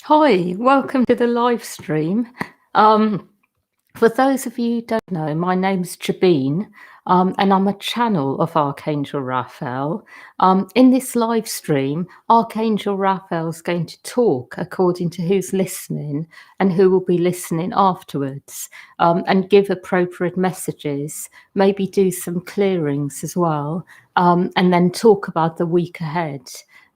Hi, welcome to the live stream. For those of you who don't know, my name's Jabeen, and I'm a channel of Archangel Raphael. In this live stream, Archangel Raphael is going to talk according to who's listening and who will be listening afterwards, and give appropriate messages, maybe do some clearings as well, and then talk about the week ahead.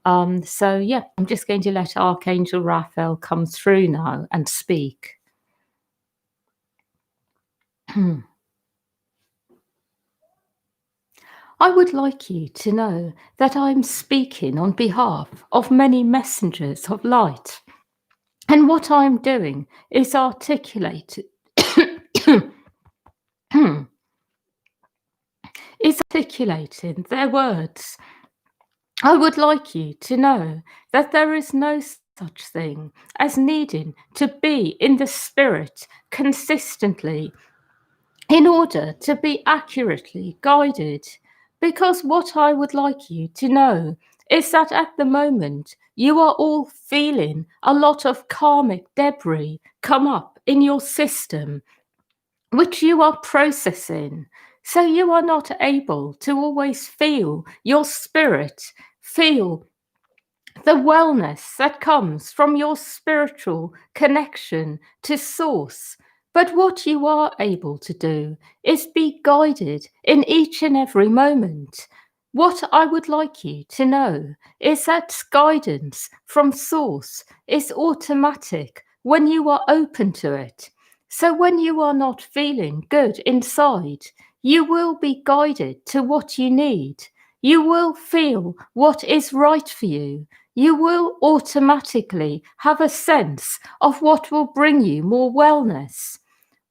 So I'm just going to let Archangel Raphael come through now and speak. I would like you to know that I'm speaking on behalf of many messengers of light. And what I'm doing is articulating their words. I would like you to know that there is no such thing as needing to be in the spirit consistently in order to be accurately guided. Because what I would like you to know is that at the moment you are all feeling a lot of karmic debris come up in your system, which you are processing. So you are not able to always feel your spirit, feel the wellness that comes from your spiritual connection to source. But what you are able to do is be guided in each and every moment. What I would like you to know is that guidance from source is automatic when you are open to it. So when you are not feeling good inside, you will be guided to what you need. You will feel what is right for you. You will automatically have a sense of what will bring you more wellness.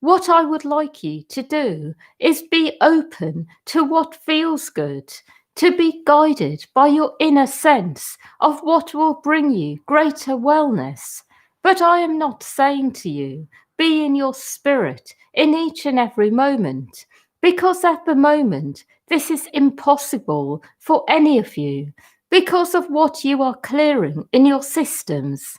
What I would like you to do is be open to what feels good, to be guided by your inner sense of what will bring you greater wellness. But I am not saying to you, be in your spirit in each and every moment, because at the moment, this is impossible for any of you because of what you are clearing in your systems.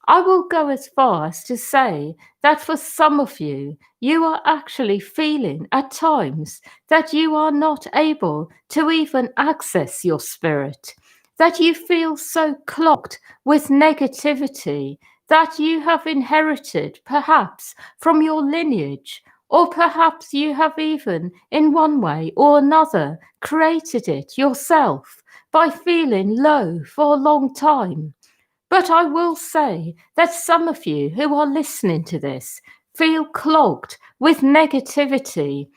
I will go as far as to say that for some of you, you are actually feeling at times that you are not able to even access your spirit, that you feel so clogged with negativity that you have inherited perhaps from your lineage, or perhaps you have even in one way or another created it yourself by feeling low for a long time. But I will say that some of you who are listening to this feel clogged with negativity.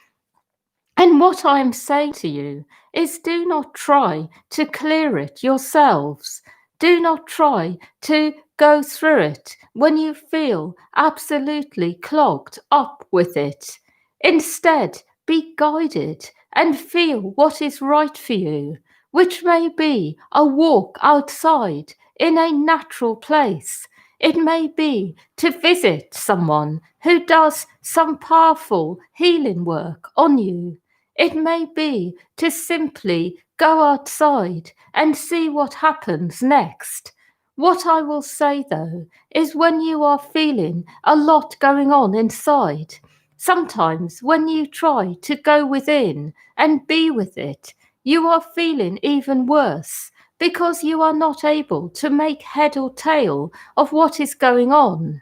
And what I am saying to you is do not try to clear it yourselves. Do not try to go through it when you feel absolutely clogged up with it. Instead, be guided and feel what is right for you, which may be a walk outside in a natural place. It may be to visit someone who does some powerful healing work on you. It may be to simply go outside and see what happens next. What I will say though is when you are feeling a lot going on inside, sometimes when you try to go within and be with it, you are feeling even worse because you are not able to make head or tail of what is going on.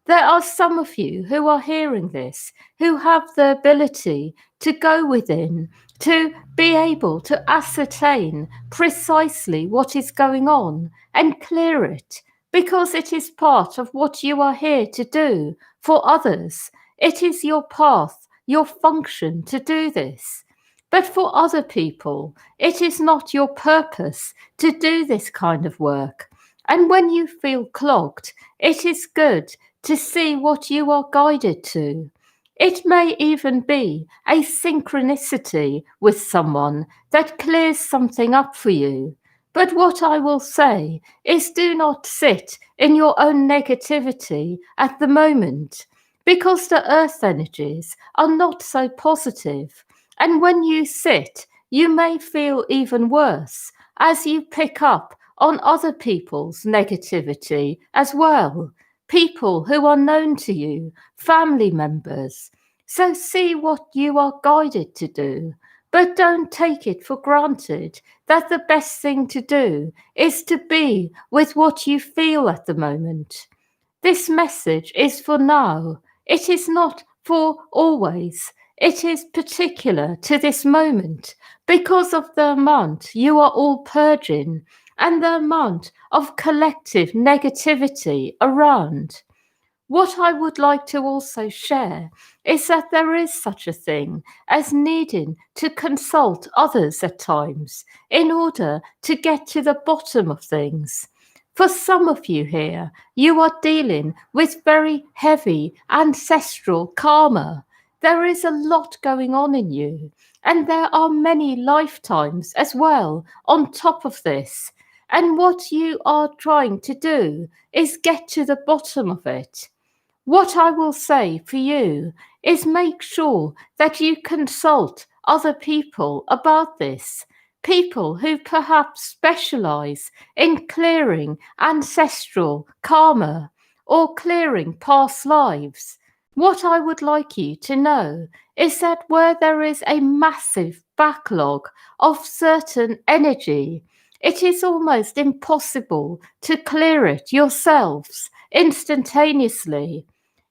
There are some of you who are hearing this, who have the ability to go within, to be able to ascertain precisely what is going on and clear it, because it is part of what you are here to do for others. It is your path, your function to do this. But for other people, it is not your purpose to do this kind of work. And when you feel clogged, it is good to see what you are guided to. It may even be a synchronicity with someone that clears something up for you. But what I will say is do not sit in your own negativity at the moment, because the earth energies are not so positive. And when you sit, you may feel even worse as you pick up on other people's negativity as well, people who are known to you, family members. So see what you are guided to do, but don't take it for granted that the best thing to do is to be with what you feel at the moment. This message is for now. It is not for always. It is particular to this moment because of the amount you are all purging and the amount of collective negativity around. What I would like to also share is that there is such a thing as needing to consult others at times in order to get to the bottom of things. For some of you here, you are dealing with very heavy ancestral karma. There is a lot going on in you, and there are many lifetimes as well on top of this. And what you are trying to do is get to the bottom of it. What I will say for you is make sure that you consult other people about this, people who perhaps specialize in clearing ancestral karma or clearing past lives. What I would like you to know is that where there is a massive backlog of certain energy, it is almost impossible to clear it yourselves instantaneously.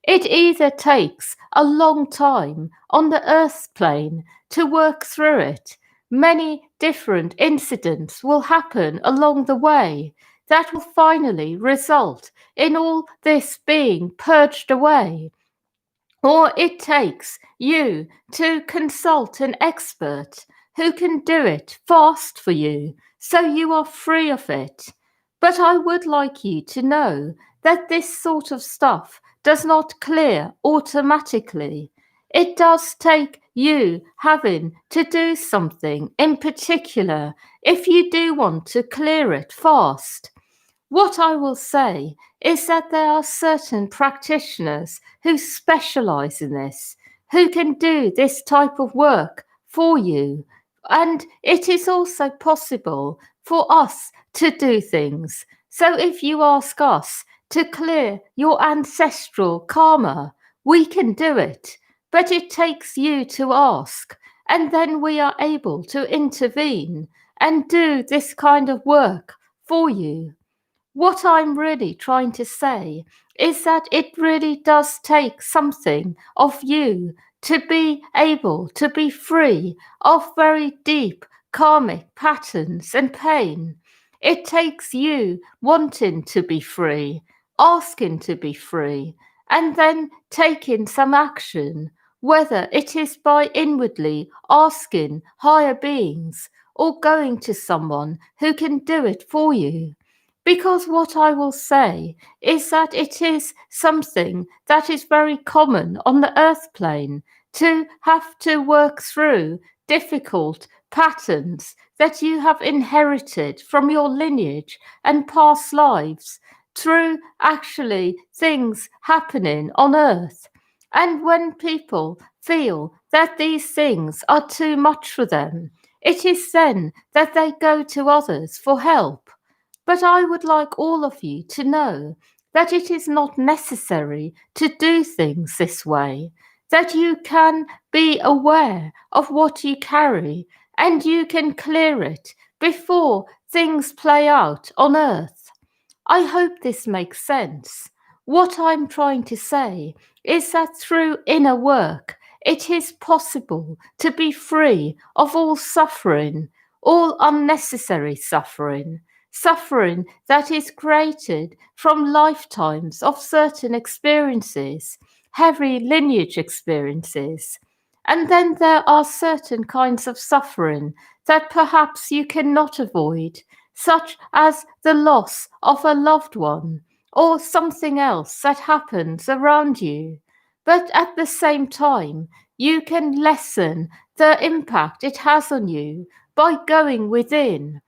It either takes a long time on the earth plane to work through it. Many different incidents will happen along the way that will finally result in all this being purged away. Or it takes you to consult an expert who can do it fast for you so you are free of it. But I would like you to know that this sort of stuff does not clear automatically. It does take you having to do something in particular if you do want to clear it fast. What I will say is that there are certain practitioners who specialize in this, who can do this type of work for you. And it is also possible for us to do things. So if you ask us to clear your ancestral karma, we can do it. But it takes you to ask, and then we are able to intervene and do this kind of work for you. What I'm really trying to say is that it really does take something of you to be able to be free of very deep karmic patterns and pain. It takes you wanting to be free, asking to be free, and then taking some action, whether it is by inwardly asking higher beings or going to someone who can do it for you. Because what I will say is that it is something that is very common on the earth plane to have to work through difficult patterns that you have inherited from your lineage and past lives through actually things happening on earth. And when people feel that these things are too much for them, it is then that they go to others for help. But I would like all of you to know that it is not necessary to do things this way, that you can be aware of what you carry and you can clear it before things play out on earth. I hope this makes sense. What I'm trying to say is that through inner work, it is possible to be free of all suffering, all unnecessary suffering, suffering that is created from lifetimes of certain experiences, heavy lineage experiences. And then there are certain kinds of suffering that perhaps you cannot avoid, such as the loss of a loved one or something else that happens around you. But at the same time, you can lessen the impact it has on you by going within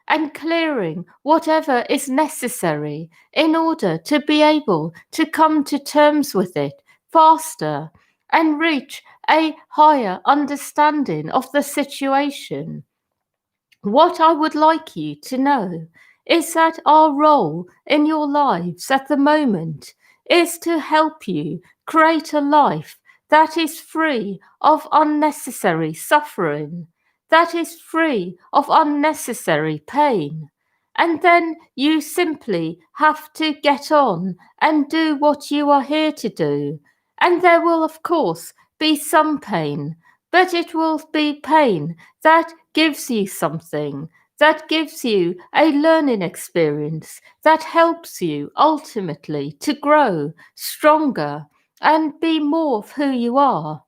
and clearing whatever is necessary in order to be able to come to terms with it faster and reach a higher understanding of the situation. What I would like you to know is that our role in your lives at the moment is to help you create a life that is free of unnecessary suffering, that is free of unnecessary pain. And then you simply have to get on and do what you are here to do. And there will, of course, be some pain, but it will be pain that gives you something, that gives you a learning experience, that helps you ultimately to grow stronger and be more of who you are.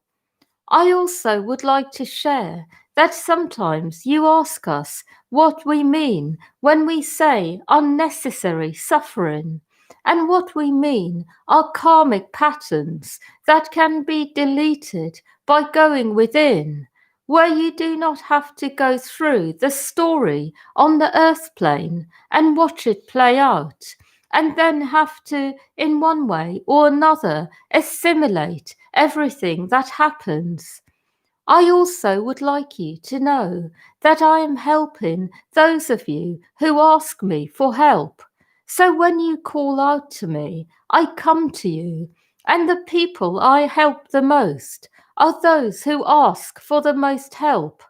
I also would like to share that sometimes you ask us what we mean when we say unnecessary suffering, and what we mean are karmic patterns that can be deleted by going within, where you do not have to go through the story on the earth plane and watch it play out, and then have to, in one way or another, assimilate everything that happens. I also would like you to know that I am helping those of you who ask me for help. So when you call out to me, I come to you, and the people I help the most are those who ask for the most help.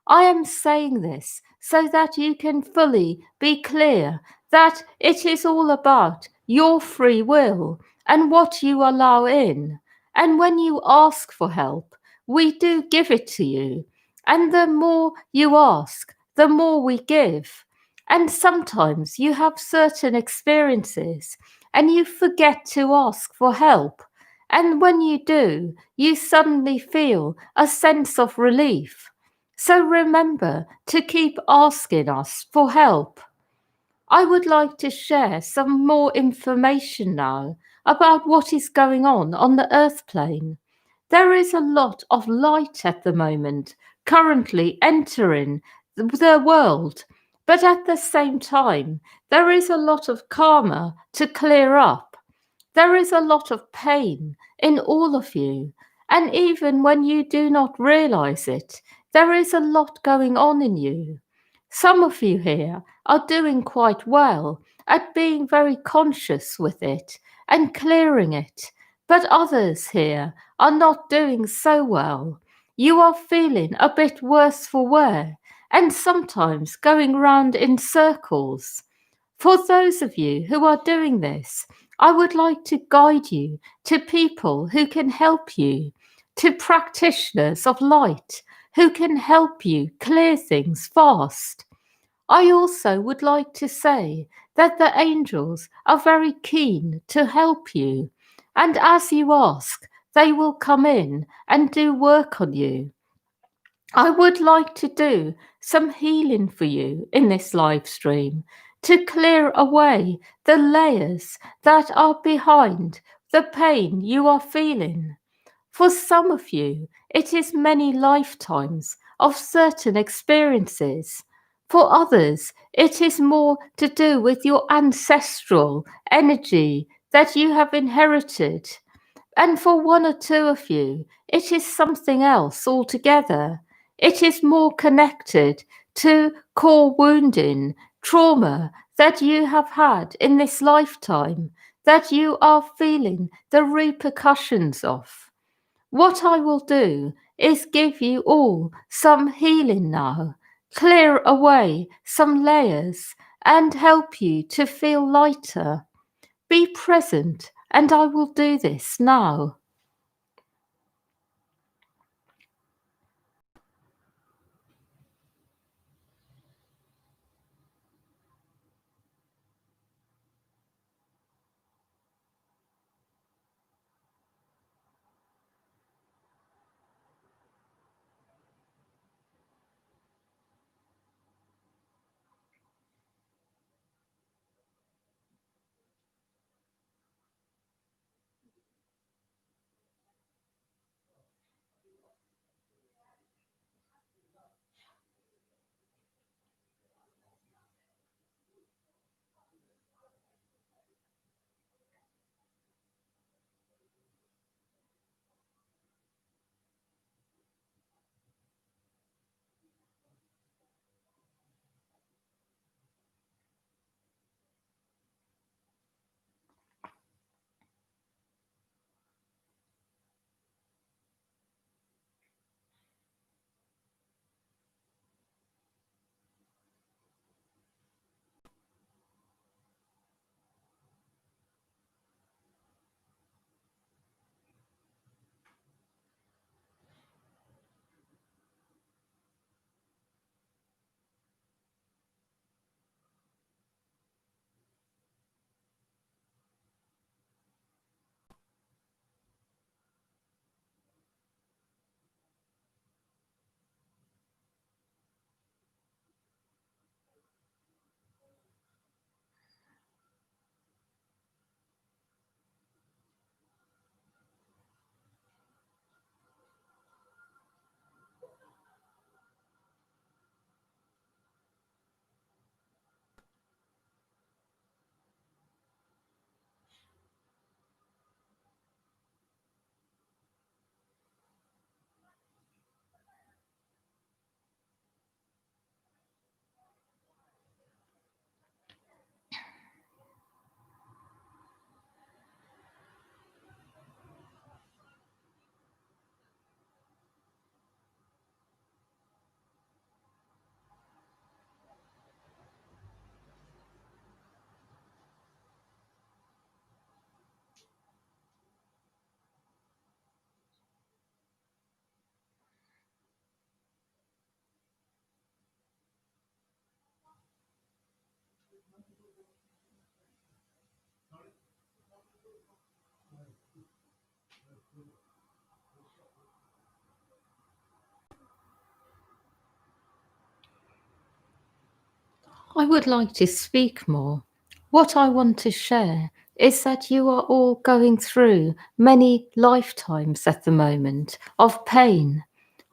I am saying this so that you can fully be clear that it is all about your free will and what you allow in. And when you ask for help, we do give it to you. And the more you ask, the more we give. And sometimes you have certain experiences and you forget to ask for help. And when you do, you suddenly feel a sense of relief. So remember to keep asking us for help. I would like to share some more information now about what is going on the earth plane. There is a lot of light at the moment currently entering the world, but at the same time, there is a lot of karma to clear up. There is a lot of pain in all of you, and even when you do not realize it, there is a lot going on in you. Some of you here are doing quite well at being very conscious with it and clearing it, but others here are not doing so well. You are feeling a bit worse for wear and sometimes going round in circles. For those of you who are doing this, I would like to guide you to people who can help you, to practitioners of light who can help you clear things fast. I also would like to say that the angels are very keen to help you, and as you ask, they will come in and do work on you. I would like to do some healing for you in this live stream to clear away the layers that are behind the pain you are feeling. For some of you, it is many lifetimes of certain experiences. For others, it is more to do with your ancestral energy that you have inherited. And for one or two of you, it is something else altogether. It is more connected to core wounding, trauma that you have had in this lifetime, that you are feeling the repercussions of. What I will do is give you all some healing now, clear away some layers, and help you to feel lighter. Be present, and I will do this now. I would like to speak more. What I want to share is that you are all going through many lifetimes at the moment of pain.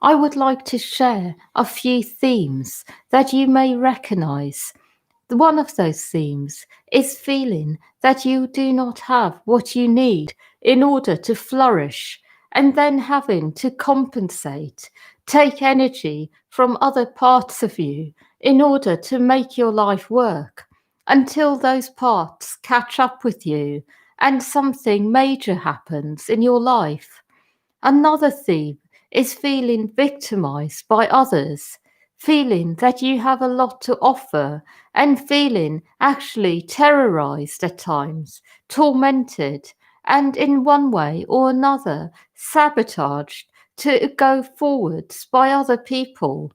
I would like to share a few themes that you may recognize. One of those themes is feeling that you do not have what you need in order to flourish, and then having to compensate, take energy from other parts of you in order to make your life work until those parts catch up with you and something major happens in your life. Another theme is feeling victimized by others, feeling that you have a lot to offer, and feeling actually terrorized at times, tormented, and in one way or another sabotaged to go forwards by other people.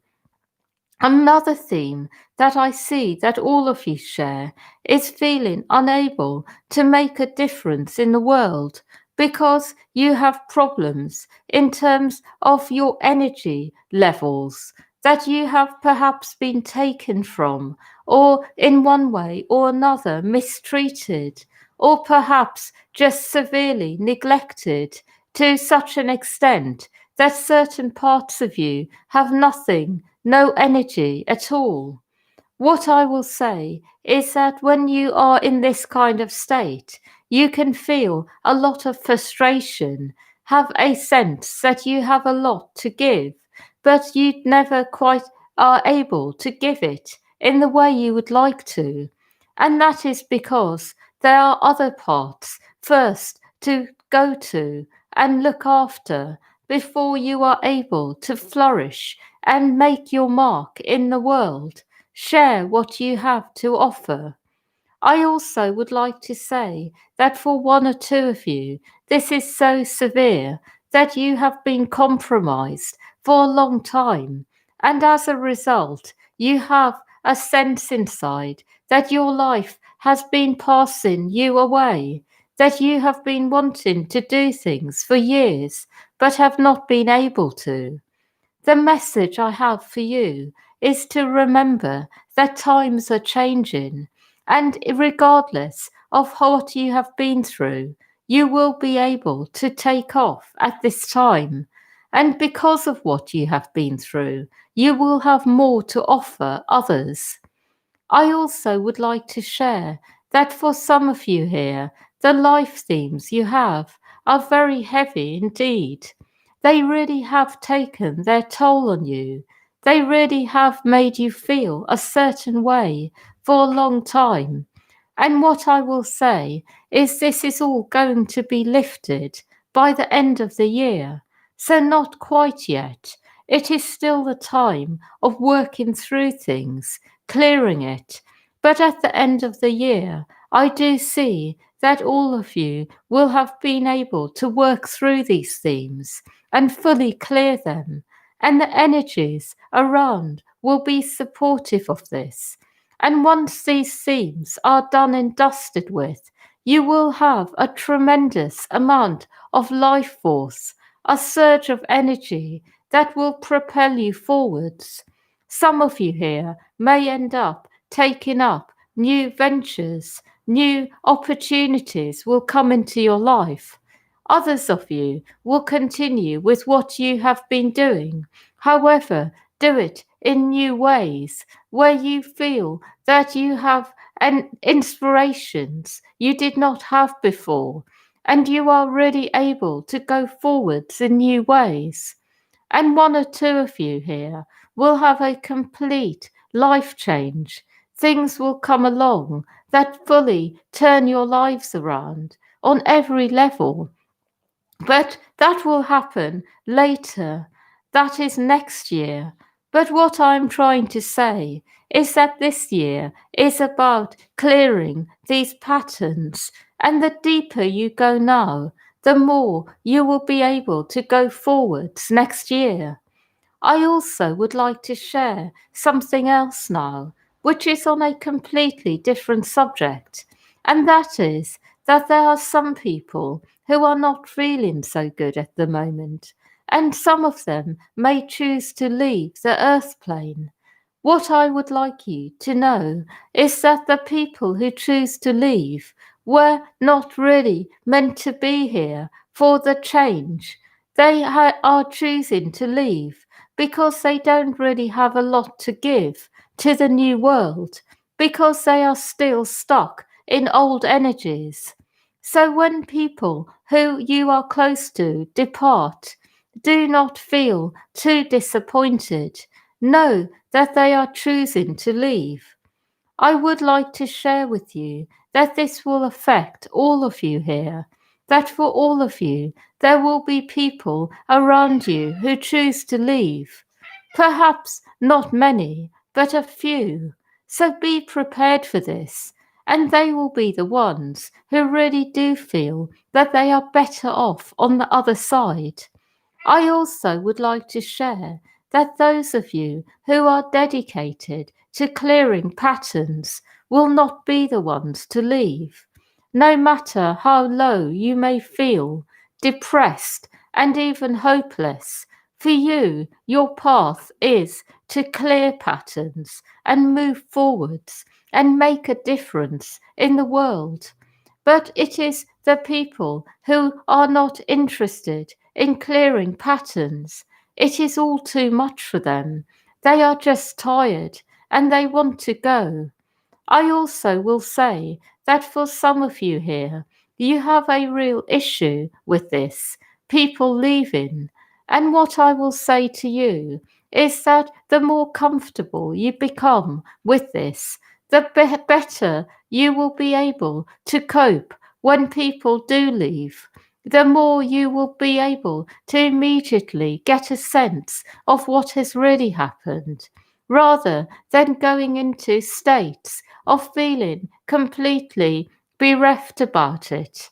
Another theme that I see that all of you share is feeling unable to make a difference in the world because you have problems in terms of your energy levels that you have perhaps been taken from, or in one way or another mistreated, or perhaps just severely neglected to such an extent that certain parts of you have nothing, no energy at all. What I will say is that when you are in this kind of state, you can feel a lot of frustration, have a sense that you have a lot to give, but you never quite are able to give it in the way you would like to. And that is because there are other parts first to go to and look after before you are able to flourish and make your mark in the world. Share what you have to offer. I also would like to say that for one or two of you, this is so severe that you have been compromised for a long time. And as a result, you have a sense inside that your life has been passing you away, that you have been wanting to do things for years but have not been able to. The message I have for you is to remember that times are changing, and regardless of what you have been through, you will be able to take off at this time. And because of what you have been through, you will have more to offer others. I also would like to share that for some of you here, the life themes you have are very heavy indeed. They really have taken their toll on you. They really have made you feel a certain way for a long time. And what I will say is this is all going to be lifted by the end of the year. So, not quite yet. It is still the time of working through things, clearing it. But at the end of the year, I do see that all of you will have been able to work through these themes and fully clear them. And the energies around will be supportive of this. And once these themes are done and dusted with, you will have a tremendous amount of life force, a surge of energy that will propel you forwards. Some of you here may end up taking up new ventures, new opportunities will come into your life. Others of you will continue with what you have been doing. However, do it in new ways where you feel that you have an inspirations you did not have before, and you are really able to go forwards in new ways. And one or two of you here will have a complete life change. Things will come along that fully turn your lives around on every level. But that will happen later. That is next year. But what I'm trying to say is that this year is about clearing these patterns. And the deeper you go now, the more you will be able to go forwards next year. I also would like to share something else now, which is on a completely different subject, and that is that there are some people who are not feeling so good at the moment, and some of them may choose to leave the earth plane. What I would like you to know is that the people who choose to leave were not really meant to be here for the change. They are choosing to leave because they don't really have a lot to give to the new world, because they are still stuck in old energies. So when people who you are close to depart, do not feel too disappointed. Know that they are choosing to leave. I would like to share with you that this will affect all of you here, that for all of you, there will be people around you who choose to leave. Perhaps not many, but a few. So be prepared for this, and they will be the ones who really do feel that they are better off on the other side. I also would like to share that those of you who are dedicated to clearing patterns will not be the ones to leave. No matter how low you may feel, depressed, and even hopeless, for you, your path is to clear patterns and move forwards and make a difference in the world. But it is the people who are not interested in clearing patterns. It is all too much for them. They are just tired and they want to go. I also will say that for some of you here, you have a real issue with this, people leaving. And what I will say to you is that the more comfortable you become with this, the better you will be able to cope when people do leave. The more you will be able to immediately get a sense of what has really happened, rather than going into states of feeling completely bereft about it.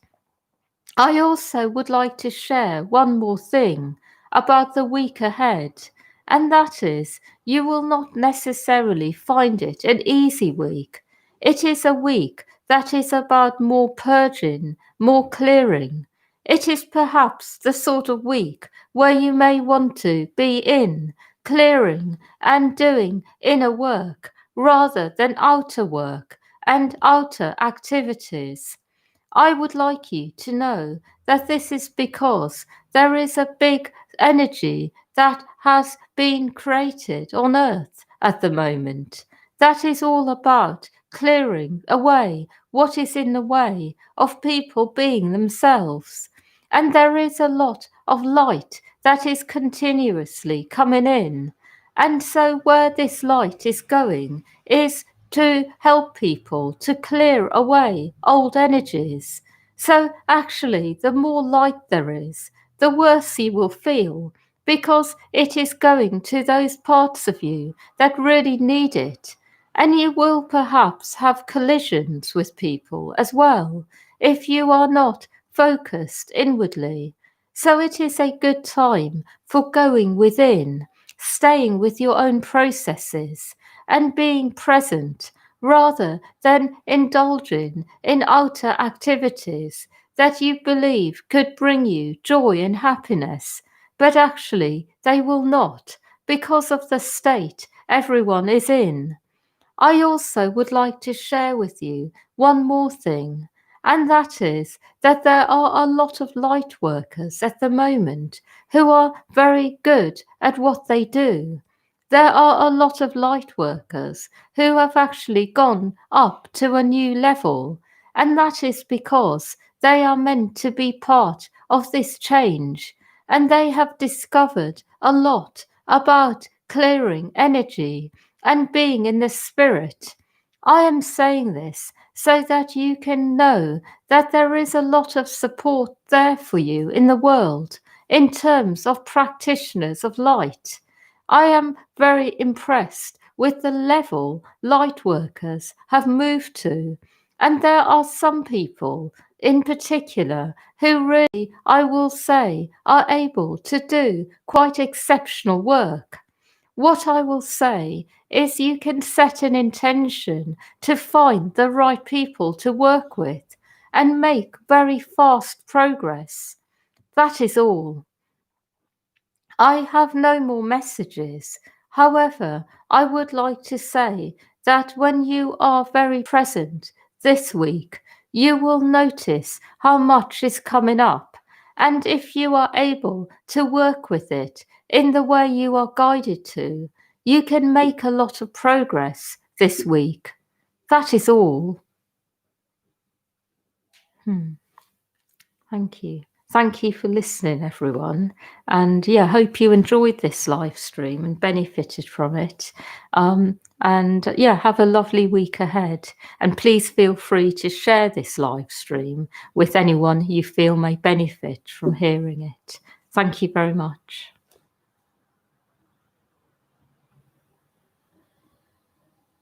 I also would like to share one more thing about the week ahead, and that is you will not necessarily find it an easy week. It is a week that is about more purging, more clearing. It is perhaps the sort of week where you may want to be in, clearing and doing inner work rather than outer work and outer activities. I would like you to know that this is because there is a big energy that has been created on earth at the moment. That is all about clearing away what is in the way of people being themselves. And there is a lot of light that is continuously coming in. And so, where this light is going is to help people to clear away old energies. So, actually, the more light there is, the worse you will feel, because it is going to those parts of you that really need it. And you will perhaps have collisions with people as well if you are not focused inwardly. So, it is a good time for going within, staying with your own processes and being present rather than indulging in outer activities that you believe could bring you joy and happiness, but actually they will not, because of the state everyone is in. I also would like to share with you one more thing, and that is that there are a lot of light workers at the moment who are very good at what they do. There are a lot of light workers who have actually gone up to a new level, and that is because they are meant to be part of this change, and they have discovered a lot about clearing energy and being in the spirit. I am saying this so that you can know that there is a lot of support there for you in the world in terms of practitioners of light. I am very impressed with the level light workers have moved to. And there are some people in particular who really, I will say, are able to do quite exceptional work. What I will say is you can set an intention to find the right people to work with and make very fast progress. That is all. I have no more messages. However, I would like to say that when you are very present this week, you will notice how much is coming up. And if you are able to work with it in the way you are guided to, you can make a lot of progress this week. That is all. Thank you. Thank you for listening, everyone. And yeah, hope you enjoyed this live stream and benefited from it. And yeah, have a lovely week ahead. And please feel free to share this live stream with anyone you feel may benefit from hearing it. Thank you very much.